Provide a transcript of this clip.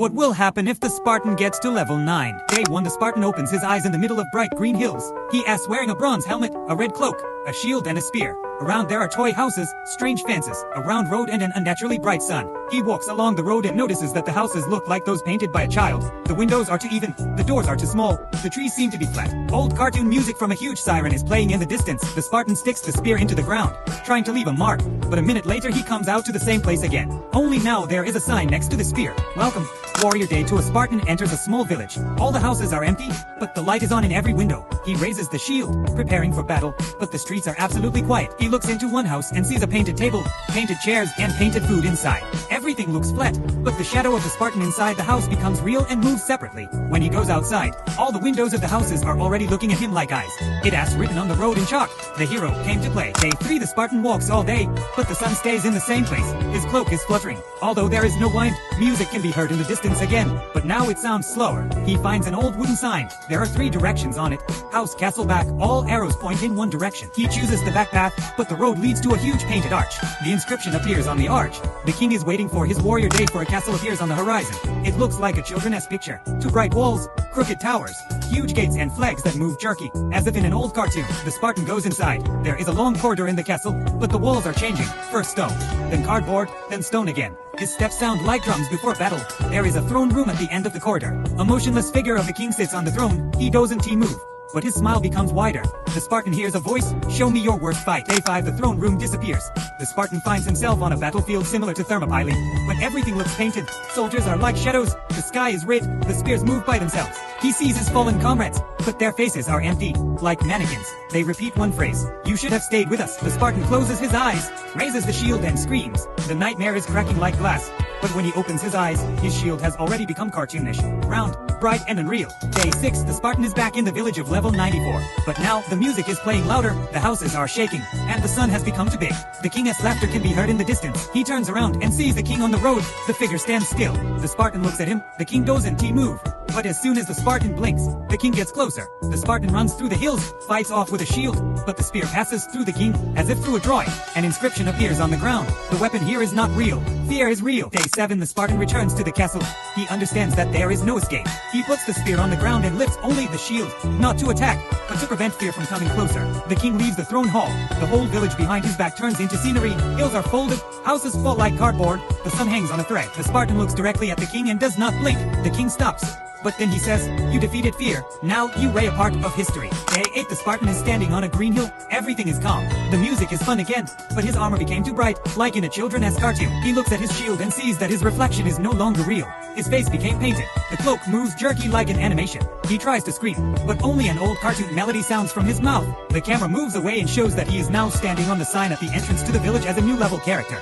What will happen if the Spartan gets to level 9? Day 1. The Spartan opens his eyes in the middle of bright green hills. He is wearing a bronze helmet, a red cloak, a shield and a spear. Around there are toy houses, strange fences, a round road and an unnaturally bright sun. He walks along the road and notices that the houses look like those painted by a child. The windows are too even, the doors are too small, the trees seem to be flat. Old cartoon music from a huge siren is playing in the distance. The Spartan sticks the spear into the ground, trying to leave a mark, but a minute later he comes out to the same place again. Only now there is a sign next to the spear. Welcome, Warrior Day 2. A Spartan enters a small village. All the houses are empty, but the light is on in every window. He raises the shield, preparing for battle, but the streets are absolutely quiet. He looks into one house and sees a painted table, painted chairs, and painted food inside. Everything looks flat, but the shadow of the Spartan inside the house becomes real and moves separately. When he goes outside, all the windows of the houses are already looking at him like eyes. It has written on the road in chalk, "The hero came to play." Day 3. The Spartan walks all day, but the sun stays in the same place. His cloak is fluttering. Although there is no wind, music can be heard in the distance again, but now it sounds slower. He finds an old wooden sign. There are 3 directions on it. House, castle, back. All arrows point in one direction. He chooses the back path, but the road leads to a huge painted arch. The inscription appears on the arch. The king is waiting for his warrior day, for a castle appears on the horizon. It looks like a children's picture. 2 bright walls, crooked towers, huge gates and flags that move jerky, as if in an old cartoon. The Spartan goes inside. There is a long corridor in the castle, but the walls are changing. First stone, then cardboard, then stone again. His steps sound like drums before battle. There is a throne room at the end of the corridor. A motionless figure of the king sits on the throne. He doesn't move, but his smile becomes wider. The Spartan hears a voice, "Show me your worst fight." Day 5. The throne room disappears. The Spartan finds himself on a battlefield similar to Thermopylae, but everything looks painted. Soldiers are like shadows, the sky is red, the spears move by themselves. He sees his fallen comrades, but their faces are empty, like mannequins. They repeat one phrase, "You should have stayed with us." The Spartan closes his eyes, raises the shield and screams. The nightmare is cracking like glass. But when he opens his eyes, his shield has already become cartoonish, round, bright and unreal. Day 6. The Spartan is back in the village of level 94. But now, the music is playing louder, the houses are shaking, and the sun has become too big. The king's laughter can be heard in the distance. He turns around and sees the king on the road. The figure stands still. The Spartan looks at him. The king doesn't move. But as soon as the Spartan blinks, the king gets closer. The Spartan runs through the hills, fights off with a shield, but the spear passes through the king, as if through a drawing. An inscription appears on the ground. The weapon here is not real. Fear is real. Day 7. The Spartan returns to the castle. He understands that there is no escape. He puts the spear on the ground and lifts only the shield, not to attack, but to prevent fear from coming closer. The king leaves the throne hall. The whole village behind his back turns into scenery. Hills are folded, houses fall like cardboard. The sun hangs on a thread. The Spartan looks directly at the king and does not blink. The king stops. But then he says, "You defeated fear. Now you are a part of history." Day 8. The Spartan is standing on a green hill. Everything is calm. The music is fun again, but his armor became too bright, like in a children's cartoon. He looks at his shield and sees that his reflection is no longer real. His face became painted. The cloak moves jerky like an animation. He tries to scream, but only an old cartoon melody sounds from his mouth. The camera moves away and shows that he is now standing on the sign at the entrance to the village as a new level character.